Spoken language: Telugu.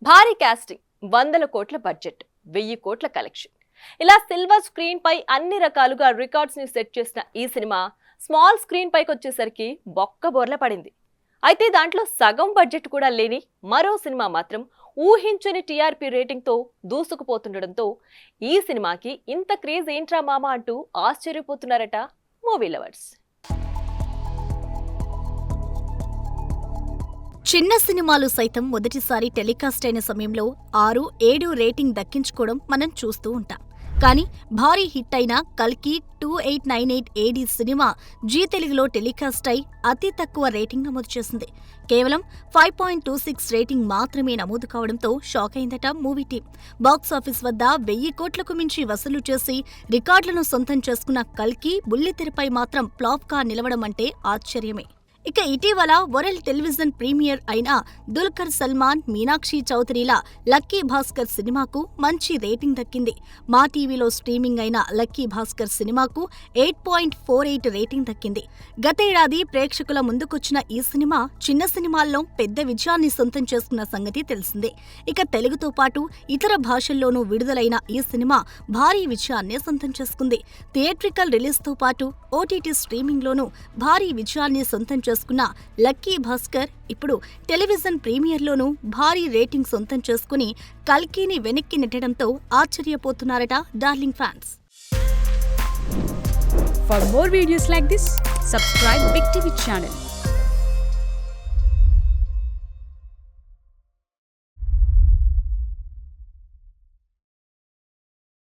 భారీ కాస్టింగ్, 100 కోట్ల బడ్జెట్, 1000 కోట్ల కలెక్షన్, ఇలా సిల్వర్ స్క్రీన్ పై అన్ని రకాలుగా రికార్డ్స్ ని సెట్ చేసిన ఈ సినిమా స్మాల్ స్క్రీన్ పైకి వచ్చేసరికి బొక్కబోర్ల పడింది. అయితే దాంట్లో సగం బడ్జెట్ కూడా లేని మరో సినిమా మాత్రం ఊహించని టీఆర్పీ రేటింగ్ తో దూసుకుపోతుండడంతో ఈ సినిమాకి ఇంత క్రేజ్ ఏంట్రా మామా అంటూ ఆశ్చర్యపోతున్నారట మూవీ లవర్స్. చిన్న సినిమాలు సైతం మొదటిసారి టెలికాస్ట్ అయిన సమయంలో 6-7 రేటింగ్ దక్కించుకోవడం మనం చూస్తూ ఉంటాం. కానీ భారీ హిట్ అయిన కల్కి 2898 AD సినిమా జీ తెలుగులో టెలికాస్ట్ అయి అతి తక్కువ రేటింగ్ నమోదు చేసింది. కేవలం 5.26 రేటింగ్ మాత్రమే నమోదు కావడంతో షాక్ అయిందట మూవీ టీం. బాక్సాఫీస్ వద్ద 1000 కోట్లకు మించి వసూలు చేసి రికార్డులను సొంతం చేసుకున్న కల్కి బుల్లితెరపై మాత్రం ఫ్లాప్గా నిలవడం అంటే ఆశ్చర్యమే. ఇక ఇటీవల వరల్డ్ టెలివిజన్ ప్రీమియర్ అయిన దుల్కర్ సల్మాన్, మీనాక్షి చౌదరిల లక్కీ భాస్కర్ సినిమాకు మంచి రేటింగ్ దక్కింది. మా టీవీలో స్ట్రీమింగ్ అయిన లక్కీ భాస్కర్ సినిమాకు 8.48 రేటింగ్ దక్కింది. గతేడాది ప్రేక్షకుల ముందుకొచ్చిన ఈ సినిమా చిన్న సినిమాల్లో పెద్ద విజయాన్ని సొంతం చేసుకున్న సంగతి తెలిసిందే. ఇక తెలుగుతో పాటు ఇతర భాషల్లోనూ విడుదలైన ఈ సినిమా భారీ విజయాన్ని సొంతం చేసుకుంది. థియేట్రికల్ రిలీజ్తో పాటు ఓటీటీ స్ట్రీమింగ్లోనూ భారీ విజయాన్ని సొంతం చేసుకున్న లక్కీ భాస్కర్ ఇప్పుడు టెలివిజన్ ప్రీమియర్లోనూ భారీ రేటింగ్ సొంతం చేసుకుని కల్కిని వెనక్కి నెట్టడంతో ఆశ్చర్యపోతున్నారట darling fans. For more videos like this, subscribe Big TV channel.